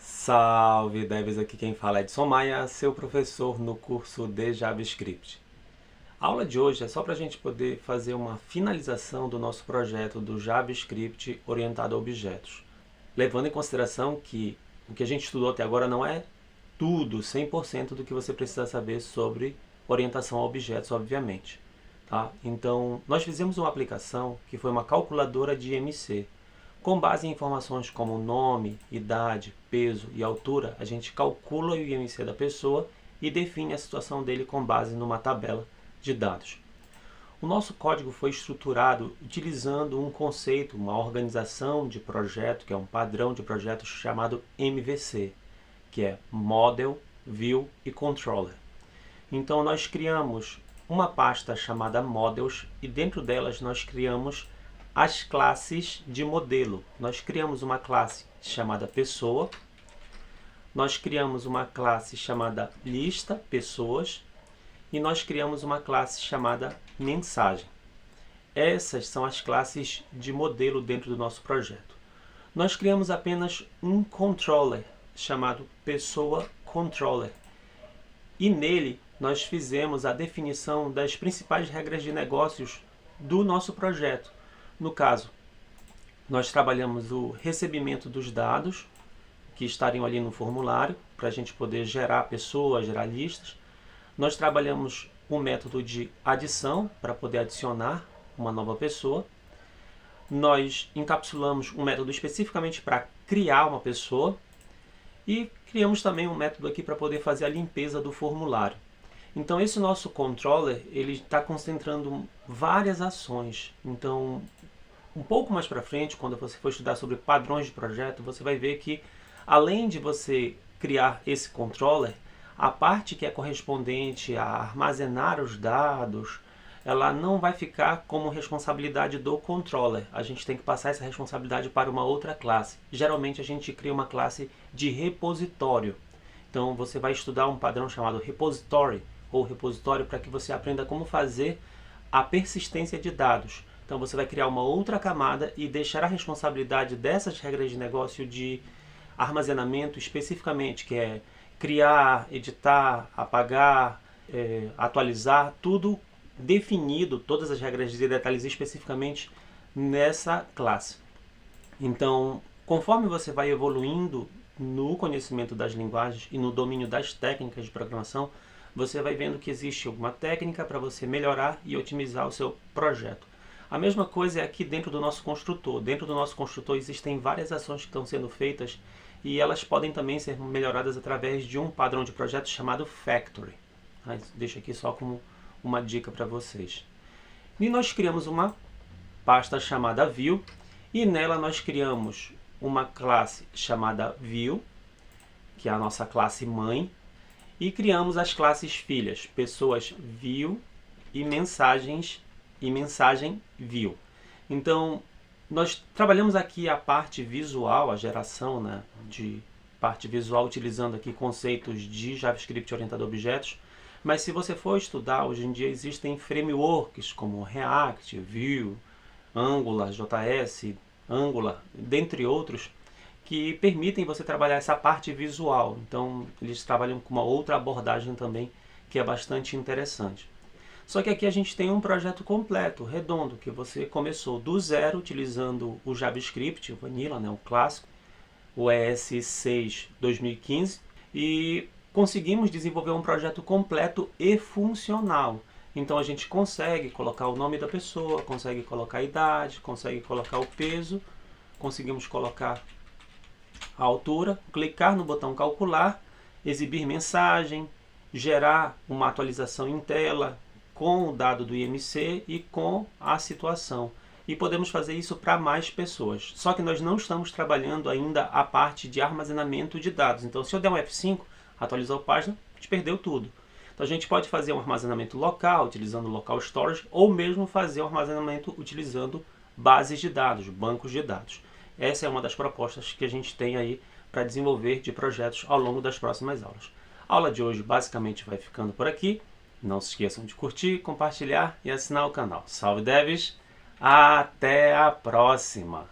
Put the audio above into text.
Salve devs, aqui quem fala é Edson Maia, seu professor no curso de JavaScript. A aula de hoje é só para a gente poder fazer uma finalização do nosso projeto do JavaScript orientado a objetos. Levando em consideração que o que a gente estudou até agora não é tudo, 100% do que você precisa saber sobre orientação a objetos, obviamente. Tá? Então, nós fizemos uma aplicação que foi uma calculadora de IMC. Com base em informações como nome, idade, peso e altura, a gente calcula o IMC da pessoa e define a situação dele com base numa tabela de dados. O nosso código foi estruturado utilizando um conceito, uma organização de projeto, que é um padrão de projetos chamado MVC, que é Model, View e Controller. Então nós criamos uma pasta chamada Models e dentro delas nós criamos as classes de modelo. Nós criamos uma classe chamada pessoa, nós criamos uma classe chamada lista, pessoas, e nós criamos uma classe chamada mensagem. Essas são as classes de modelo dentro do nosso projeto. Nós criamos apenas um controller chamado pessoa controller. E nele nós fizemos a definição das principais regras de negócios do nosso projeto. No caso, nós trabalhamos o recebimento dos dados que estariam ali no formulário, para a gente poder gerar pessoas, gerar listas. Nós trabalhamos o método de adição, para poder adicionar uma nova pessoa. Nós encapsulamos um método especificamente para criar uma pessoa. E criamos também um método aqui para poder fazer a limpeza do formulário. Então esse nosso controller, ele está concentrando várias ações. Então, um pouco mais para frente, quando você for estudar sobre padrões de projeto, você vai ver que, além de você criar esse controller, a parte que é correspondente a armazenar os dados, ela não vai ficar como responsabilidade do controller. A gente tem que passar essa responsabilidade para uma outra classe. Geralmente a gente cria uma classe de repositório. Então você vai estudar um padrão chamado repository, ou repositório, para que você aprenda como fazer a persistência de dados. Então você vai criar uma outra camada e deixar a responsabilidade dessas regras de negócio de armazenamento especificamente, que é criar, editar, apagar, atualizar, tudo definido, todas as regras e detalhes especificamente nessa classe. Então, conforme você vai evoluindo no conhecimento das linguagens e no domínio das técnicas de programação, você vai vendo que existe alguma técnica para você melhorar e otimizar o seu projeto. A mesma coisa é aqui dentro do nosso construtor. Dentro do nosso construtor existem várias ações que estão sendo feitas e elas podem também ser melhoradas através de um padrão de projeto chamado Factory. Deixo aqui só como uma dica para vocês. E nós criamos uma pasta chamada View e nela nós criamos uma classe chamada View, que é a nossa classe mãe, e criamos as classes filhas, pessoas View e mensagem View. Então, nós trabalhamos aqui a parte visual, a geração de parte visual, utilizando aqui conceitos de JavaScript orientado a objetos. Mas se você for estudar, hoje em dia existem frameworks como React, Vue, Angular, JS, Angular, dentre outros, que permitem você trabalhar essa parte visual. Então, eles trabalham com uma outra abordagem também, que é bastante interessante. Só que aqui a gente tem um projeto completo, redondo, que você começou do zero, utilizando o JavaScript, o Vanilla, o clássico, o ES6 2015, e conseguimos desenvolver um projeto completo e funcional. Então a gente consegue colocar o nome da pessoa, consegue colocar a idade, consegue colocar o peso, conseguimos colocar a altura, clicar no botão calcular, exibir mensagem, gerar uma atualização em tela com o dado do IMC e com a situação. E podemos fazer isso para mais pessoas. Só que nós não estamos trabalhando ainda a parte de armazenamento de dados. Então se eu der um F5, atualizou a página, a gente perdeu tudo. Então a gente pode fazer um armazenamento local, utilizando local storage, ou mesmo fazer um armazenamento utilizando bases de dados, bancos de dados. Essa é uma das propostas que a gente tem aí para desenvolver de projetos ao longo das próximas aulas. A aula de hoje basicamente vai ficando por aqui. Não se esqueçam de curtir, compartilhar e assinar o canal. Salve devs! Até a próxima!